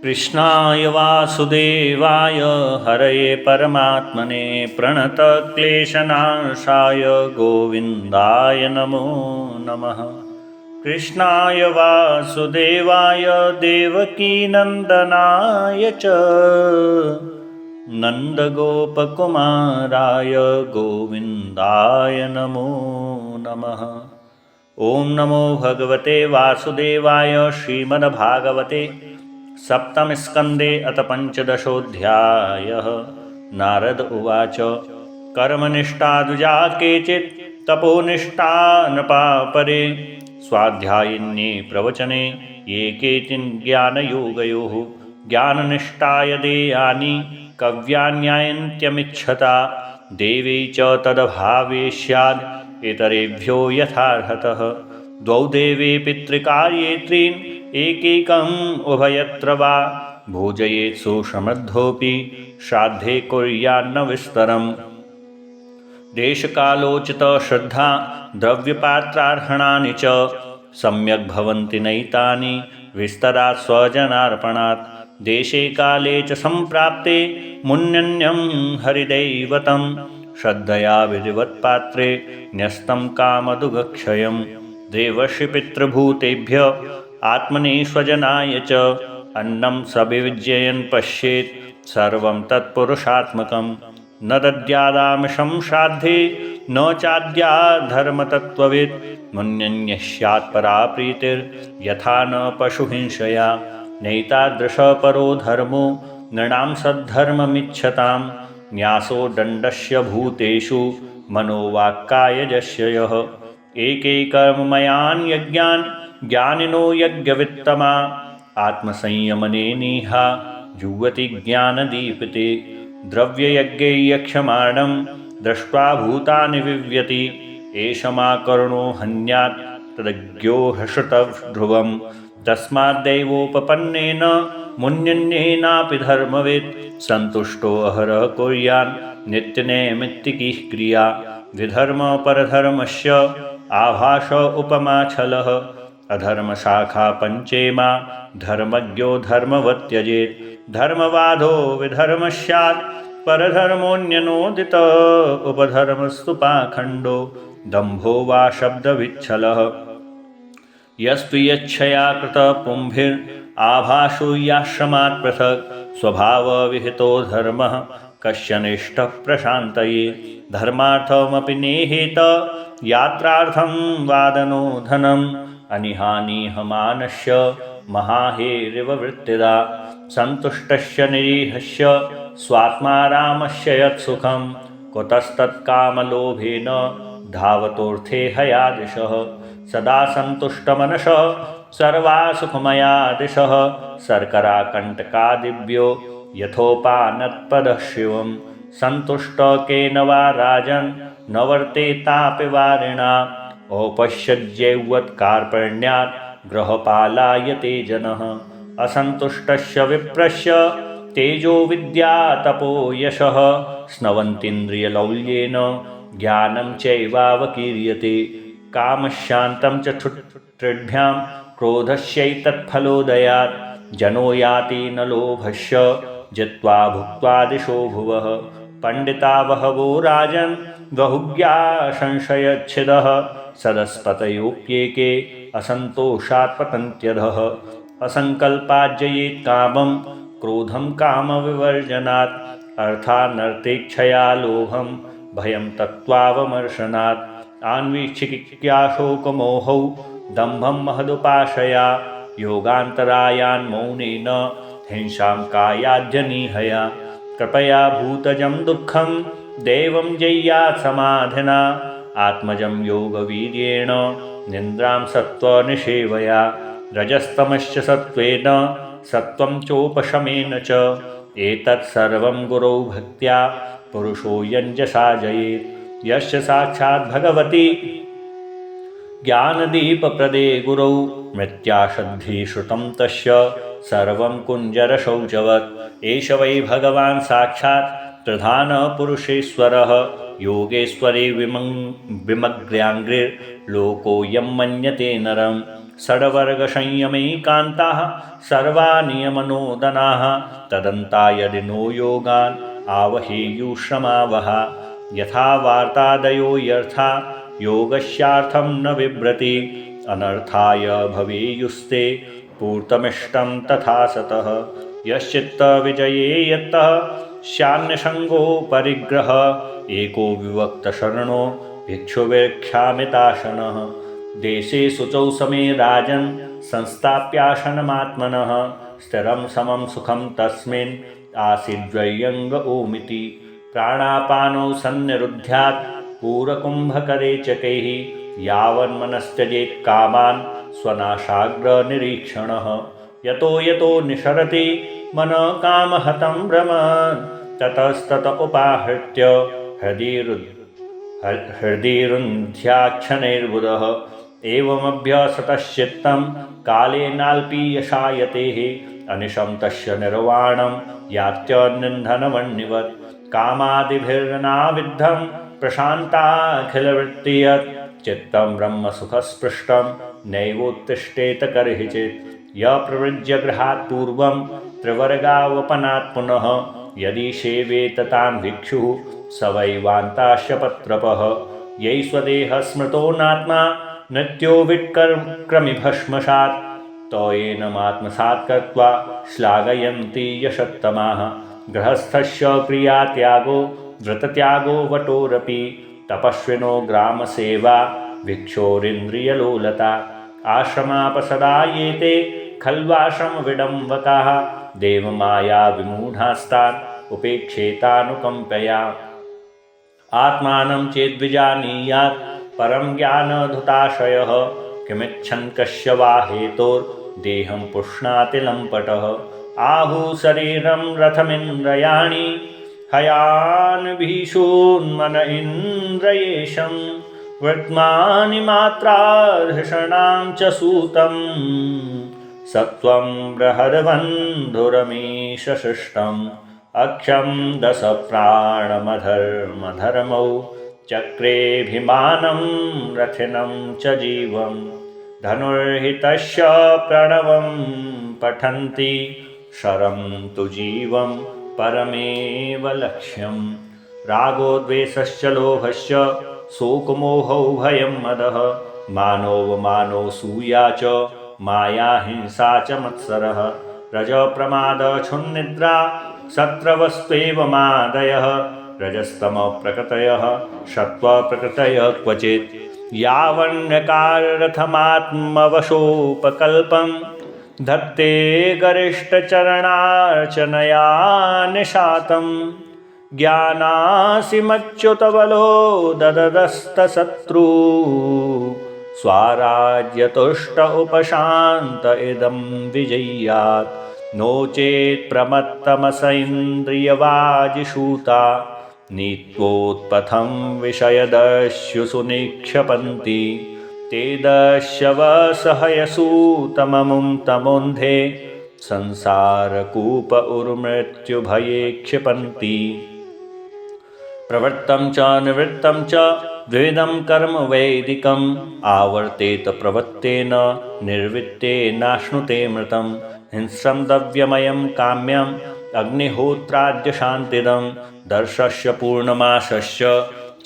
कृष्णाय वासुदेवाय हरये परमात्मने प्रणतक्लेशनाशाय गोविन्दाय नमो नमः। कृष्णाय वासुदेवाय देवकीनन्दनाय च नन्दगोपकुमाराय गोविन्दाय नमो नमः। ॐ नमो भगवते वासुदेवाय। श्रीमद्भागवते सप्तमस्कन्धे अथ पञ्चदशोऽध्यायः। नारद उवाच कर्मनिष्ठा द्विजा केचित् तपोनिष्ठा नृपा परे स्वाध्यायिन्ये प्रवचने ये केचिन् ज्ञानयोगयोः ज्ञाननिष्ठा यदेयानि कव्यान्यायन्त्यमिच्छता देवी च तदभावे स्याद् इतरेभ्यो यथार्हतः। द्वौ देवे पितृकार्ये त्रीन् एकैकम् उभयत्र वा भोजयेत् सुसमृद्धोऽपि श्राद्धे कुर्यान्न विस्तरम्। देशकालोचित श्रद्धा द्रव्यपात्रार्हणानि च सम्यक् भवन्ति नैतानि विस्तरात् स्वजनार्पणात्। देशे काले च सम्प्राप्ते मुन्यन्यं हरिदैवतं श्रद्धया विधिवत्पात्रे न्यस्तं कामदुःखक्षयम्। देवर्षि पितृभूतेभ्य आत्मने स्वजनाय च अन्नं सविविजयन् पश्येत् सर्वं तत्पुरुषात्मकम्। न दद्यादामिषं श्राद्धे न चाद्याद्धर्मतत्त्ववित् मुन्यन्यः स्यात् परा प्रीतिर्यथा न पशुहिंसया। नैतादृशपरो धर्मो नृणां सद्धर्ममिच्छतां न्यासो दण्डस्य भूतेषु मनोवाक्कायजस्य यः। एकैकर्ममयान् यज्ञान् ज्ञानिनो यज्ञवित्तमा आत्मसंयमनेनिहा जुह्वति ज्ञानदीपिते। द्रव्ययज्ञे यक्ष्यमाणं दृष्ट्वा भूतानि विव्यति एषमाकर्णो हन्यात् तदज्ञो हृषतध्रुवम्। तस्माद्दैवोपपन्नेन मुन्यन्येनापि धर्मवित् सन्तुष्टो अहरः कुर्यान् नित्यनैमित्तिकीः क्रिया। विधर्म परधर्मस्य आभास उपमा छलः अधर्मशाखा पञ्चेमा धर्मज्ञो धर्मवत् त्यजेत्। धर्मवादो विधर्म स्यात् परधर्मोऽन्यनोदित उपधर्मस्तु पाखण्डो दम्भो वा शब्दविच्छलः। यस्तु यच्छया कृतपुंभिराभासो याश्रमात् पृथक् स्वभावविहितो धर्मः कश्चनिष्ठः प्रशान्तये। धर्मार्थमपि नेहेत यात्रार्थं वादनो धनम् अनिहानिहमानस्य महाहेरिव वृत्तिदा। सन्तुष्टस्य निरीहस्य स्वात्मारामस्य यत्सुखं कुतस्तत्कामलोभेन धावतोऽर्थे हयादिशः। सदा सन्तुष्टमनसः सर्वासुखमया दिशः शर्कराकण्टकादिभ्यो यथोपानत्पदः शिवम्। सन्तुष्ट केन वा राजन् न वर्तेतापि वारिणा औपश्यज्यैवत्कार्पण्यात् गृहपालायते जनः। असन्तुष्टस्य विप्रस्य तेजो विद्या तपो यशः स्नवन्तीन्द्रियलौल्येन ज्ञानं चैवावकीर्यते। कामशान्तं च क्षुत्रिभ्यां क्रोधस्यैतत्फलोदयात् जनो याति न लोभस्य जित्वा भुक्त्वा दिशो भुवः। पण्डिता बहवो राजन् बहुज्ञा संशयच्छिदः सदस्पतयोऽप्येके असन्तोषात् पतन्त्यधः। असङ्कल्पाज्जयेत् कामं क्रोधं कामविवर्जनात् अर्थानर्थेच्छया लोभं भयं तत्त्वावमर्शनात्। आन्वीक्षिक्याशोकमोहौ दम्भं महदुपाशया योगान्तरायान् मौनेन हिंसां कायाद्यनिहया। कृपया भूतजं दुःखं दैवं जय्यात् समाधिना आत्मजं योगवीर्येण निन्द्रां सत्त्वनिषेवया। रजस्तमश्च सत्त्वेन सत्त्वं चोपशमेन च एतत् सर्वं गुरौ भक्त्या पुरुषो यञ्जसा जयेत्। यस्य साक्षात् भगवती ज्ञानदीपप्रदे गुरौ मृत्याशद्भिः श्रुतं तस्य सर्वं कुञ्जरशौचवत्। एष वै भगवान् साक्षात् प्रधानपुरुषेश्वरः योगेश्वरे विमग्र्याङ्घ्रिर्लोकोऽयं मन्यते नरम्। षड्वर्गसंयमैकान्ताः सर्वा नियमनोदनाः तदन्ता यदि नो योगान् आवहेयुश्रमावहा यथा वार्तादयो यथा योगस्यार्थं न बिभ्रति अनर्थाय भवेयुस्ते पूर्तमिष्टं तथा सतः यश्चित्तविजये यत्तः स्यान्यसङ्गो परिग्रह एको विवक्तशरणो भिक्षुभिक्षामिताशनः देशे शुचौ समे राजन् संस्थाप्यासनमात्मनः स्थिरं समं सुखं तस्मिन् आसीद्व्यय्यङ्ग ओमिति प्राणापानौ सन्निरुध्यात् पूरकुम्भकरे चकैः यावन्मनस्त्यजेत् कामान् स्वनाशाग्रनिरीक्षणः यतो यतो निसरति मनः कामहतं भ्रमन् ततस्तत उपाहृत्य हृदिरुन्ध्याक्षणैर्बुधः एवमभ्यसतश्चित्तं कालेनाल्पीयशायतेः अनिशं तस्य निर्वाणं यात्यनिन्धनमन्निवत् कामादिभिर्नाविद्धं प्रशान्ताखिलवृत्तियत् चित्तं ब्रह्मसुखस्पृष्टं नैवोत्तिष्ठेत कर्हिचित् यप्रवृज्य गृहात् पूर्वं त्रिवर्गावपनात् पुनः यदि सेवेत तान् भिक्षुः स वैवान्ताश्च पत्रपः यै स्वदेहस्मृतो नात्मा नित्यो विट्क्रमिभस्मसात् तोयेनमात्मसात् कृत्वा श्लाघयन्ति यशत्तमाः गृहस्थस्य क्रियात्यागो व्रतत्यागो वटोरपि तपस्विनो ग्रामसेवा भिक्षोरिन्द्रियलोलता आश्रमापसदा ये ते खल्वाश्रमविडम्बकाः देवमाया विमूढास्तान् उपेक्षेतानुकम्पया आत्मानं चेद्विजानीयात् परं ज्ञानधुताशयः किमिच्छन् कस्य वा हेतोर्देहं पुष्णाति लम्पटः आहुः शरीरं रथमिन्द्रियाणि हयान् भीषून्मन इन्द्रयेशं वर्त्मानि मात्रार्हषणां च सूतं सत्वं बृहद्बन्धुरमीशशिष्टम् अक्षं दशप्राणमधर्मधर्मौ चक्रेऽभिमानं रथिनं च जीवं धनुर्हितस्य प्रणवं पठन्ति शरं तु जीवं परमेव लक्ष्यं रागो द्वेषश्च लोभश्च शोकमोहौ भयं मदः मानोऽवमानो सूया च माया हिंसा च मत्सरः रजप्रमादक्षुन्निद्रा सत्रवस्त्वेव मादयः रजस्तमप्रकृतयः सत्त्वप्रकृतयः क्वचित् यावन्यकाररथमात्मवशोपकल्पं धत्ते गरिष्ठचरणार्चनया निशातं ज्ञानासिमच्युतबलो दददस्तशत्रु स्वाराज्यतुष्ट उपशान्त इदं विजय्यात् नो चेत् प्रमत्तमस इन्द्रियवाजिषूता नीत्वोत्पथं विषयदस्युषु निक्षपन्ति ते दस्यवसहयसूतममुं तमोन्धे संसारकूप उर्मृत्युभये क्षिपन्ति प्रवृत्तं च निवृत्तं च द्विविधं कर्म वैदिकम् आवर्तेत प्रवृत्तेन निर्वृत्तेनाश्नुते मृतं हिंस्रं दव्यमयं काम्यम् अग्निहोत्राद्यशान्तिदं दर्शस्य पूर्णमासस्य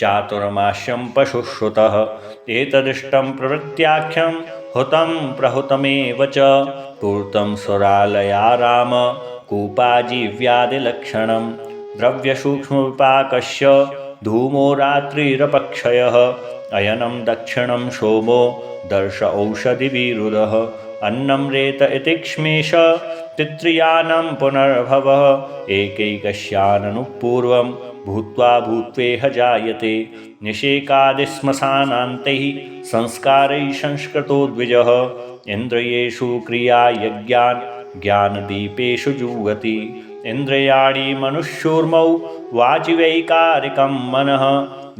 चातुर्मास्यं पशुश्रुतः एतदिष्टं प्रवृत्त्याख्यं हुतं प्रहुतमेव च पूर्तं सुरालयाराम कूपाजीव्यादिलक्षणं द्रव्यसूक्ष्मविपाकस्य धूमो रात्रिरपक्षयः अयनं दक्षिणं सोमो दर्श औषधिविरुदः अन्नं रेत इति क्ष्मेश तित्रियानं पुनर्भवः एकैकस्याननुपूर्वं भूत्वा भूत्वेह जायते निषेकादिश्मशानान्तैः संस्कारैः संस्कृतो द्विजः इन्द्रियेषु क्रियायज्ञान् ज्ञानदीपेषु जुह्वति इन्द्रियाणि मनुष्योर्मौ वाचि वैकारिकं मनः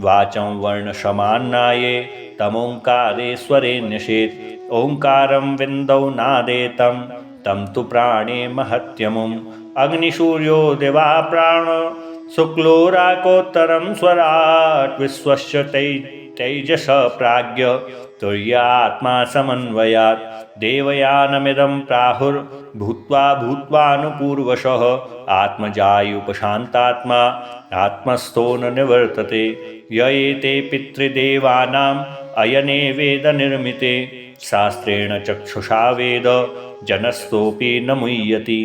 वाचं वर्णसमान्नाये तमोङ्कारेश्वरे न्यसेत् ओङ्कारं विन्दौ नादेतं तं तु प्राणे महत्यमुम् अग्निसूर्यो दिवा प्राण शुक्लोराकोत्तरं स्वराट् विश्वस्य तेजस प्राज्ञ तुर्यात्मा समन्वयात् देवयानमिदं प्राहुर्भूत्वा भूत्वानुपूर्वशः आत्मजायुपशान्तात्मा आत्मस्थो न निवर्तते य एते पितृदेवानाम् अयने वेदनिर्मिते शास्त्रेण चक्षुषा वेद जनस्तोऽपि न मुह्यति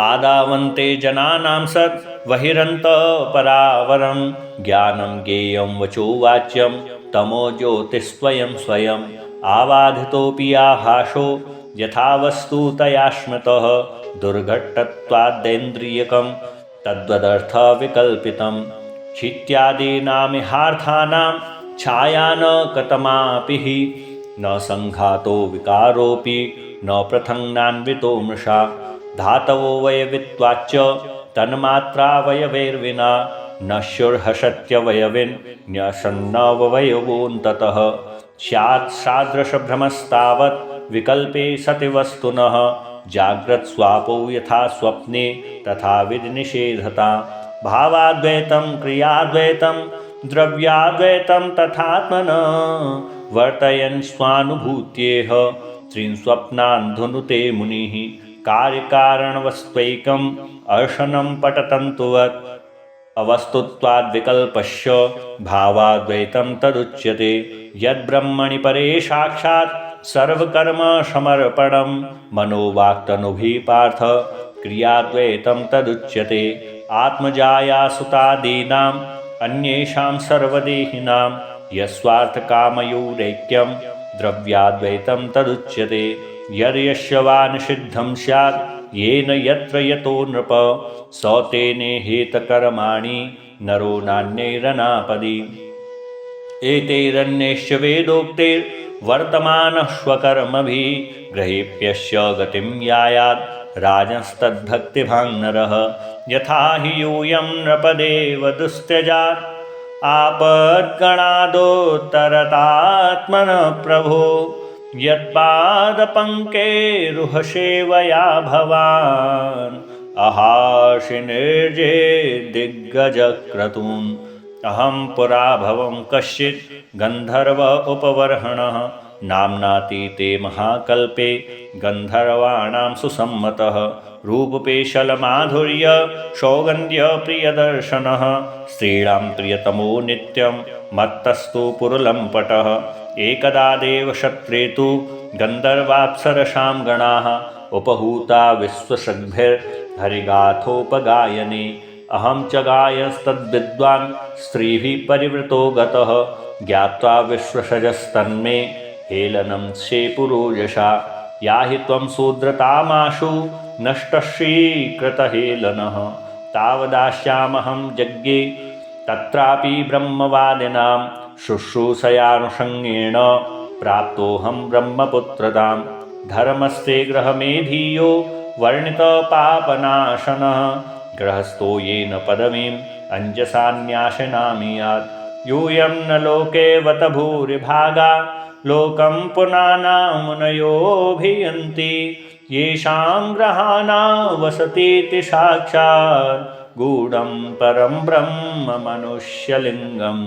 आदावन्ते जनानां सत् बहिरन्तपरावरं ज्ञानं ज्ञेयं वचो वाच्यं तमो ज्योतिस्त्वयं स्वयम् आबाधितोऽपि आभासो यथा वस्तुतया स्मृतः दुर्घट्टत्वादेन्द्रियकं तद्वदर्थविकल्पितं क्षित्यादीनामिहार्थानां छाया न कतमापि हि न सङ्घातो विकारोऽपि न पृथङ्नान्वितो मृषा धातवो वयवित्वाच्च तन्मात्रावयवैर्विना नश्युर्हसत्यवयविन्यसन्नवयवोऽन्ततः स्यात् सादृशभ्रमस्तावत् विकल्पे सति वस्तुनः जाग्रत्स्वापौ यथा स्वप्ने तथा विधिनिषेधता भावाद्वैतं क्रियाद्वैतं द्रव्याद्वैतं तथात्मनः वर्तयन् स्वानुभूत्येह त्रीन् स्वप्नान् धुनुते मुनिः कार्यकारणवस्त्वैकम् अर्शनं पटतन्तुवत् अवस्तुत्वाद्विकल्पस्य भावाद्वैतं तदुच्यते यद्ब्रह्मणि परे साक्षात् सर्वकर्मसमर्पणं मनोवाक्तनुभि पार्थ क्रियाद्वैतं तदुच्यते आत्मजायासुतादीनाम् अन्येषां सर्वदेहिनां यस्वार्थकामयोरैक्यं द्रव्याद्वैतं तदुच्यते यर्यस्य वा निषिद्धं स्यात् येन यत्र यतो नृप स तेनेहेतकर्माणि नरो नान्यैरनापदि एतैरन्यैश्च वेदोक्तैर्वर्तमानः स्वकर्मभिः ग्रहेप्यस्य गतिं यायात् राजंस्तद्भक्तिभाङ्नरः यथा हि यूयं नृपदेव दुस्त्यजात् आपद्गणादोत्तरतात्मनः प्रभो यत्पादपङ्केरुहसेवया भवान् अहासि निर्जे दिग्गजक्रतून् अहं पुरा भवं कश्चित् गन्धर्व उपवर्हणः नाम्नातीते महाकल्पे गन्धर्वाणां सुसम्मतः रूपपेशलमाधुर्य सौगन्ध्यप्रियदर्शनः स्त्रीणां प्रियतमो नित्यं मत्तस्तु पुरुलम्पटः एकदा देवशत्रे तु गन्धर्वाप्सरसां गणाः उपहूता विश्वसद्भिर्हरिगाथोपगायने अहं च गायस्तद्विद्वान् स्त्रीभिः परिवृतो गतः ज्ञात्वा विश्वसजस्तन्मे हेलनं शेपुरोजसा याहि त्वं शूद्रतामाशु नष्टश्रीकृतहेलनः तावदास्यामहं यज्ञे तत्रापि ब्रह्मवादिनां शुश्रूषयानुषङ्गेण प्राप्तोऽहं ब्रह्मपुत्रतां धर्मस्ते गृहमेधीयो वर्णितपापनाशनः गृहस्थो येन पदवीम् अञ्जसान्याशनामियात् यूयं न लोकेवत भूरिभागा लोकं पुनाना मुनयोऽभियन्ति येषां ग्रहाणां वसतीति साक्षात् गूढं परं ब्रह्म मनुष्यलिङ्गं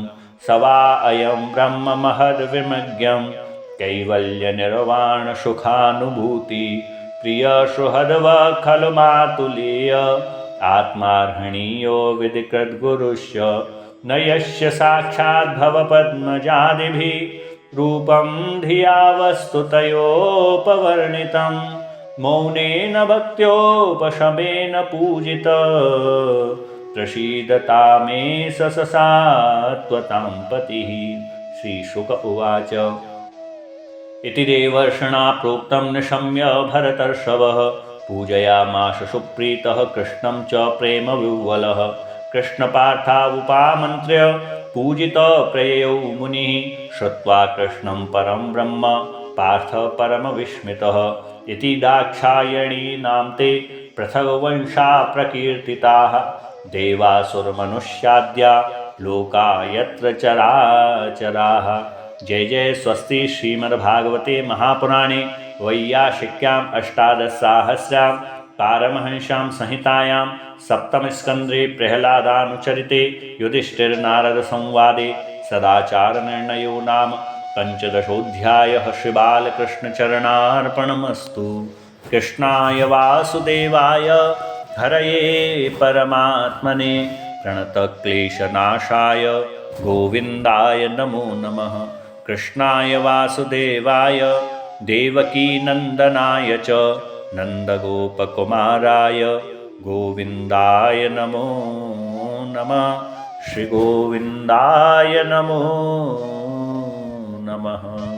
स वा अयं ब्रह्म महद्विमज्ञं कैवल्यनिर्वाणसुखानुभूति प्रियसुहृद्व खलु मातुलेय आत्मार्हणीयो विधिकृद्गुरुश्च न यस्य साक्षात् भवपद्मजादिभिः रूपं धिया वस्तुतयोपवर्णितं मौनेन भक्त्योपशमेन पूजित प्रसीदता मे ससात्वतां पतिः। श्रीशुक उवाच इति देवर्षिणा प्रोक्तं निशम्य भरतर्षभः पूजयामास सुप्रीतः कृष्णं च प्रेमविह्वलः कृष्णपार्थावुपामन्त्र्य पूजितप्रययौ मुनिः श्रुत्वा कृष्णं परं ब्रह्म पार्थ परमविस्मितः इति दाक्षायणीनां ते पृथग्वंशा प्रकीर्तिताः देवासुरमनुष्याद्या लोका यत्र चराचराः। जय जय स्वस्ति श्रीमद्भागवते महापुराणे वैयासिक्याम् अष्टादशसाहस्र्यां पारमहंस्यां संहितायां सप्तमस्कन्धे प्रह्लादानुचरिते युधिष्ठिरनारदसंवादे सदाचारनिर्णयो नाम पञ्चदशोऽध्यायः। श्रीबालकृष्णचरणार्पणमस्तु। कृष्णाय वासुदेवाय हरये परमात्मने प्रणतक्लेशनाशाय गोविन्दाय नमो नमः। कृष्णाय वासुदेवाय देवकीनन्दनाय च नन्दगोपकुमाराय गोविन्दाय नमो नमः। श्रीगोविन्दाय नमो नमः।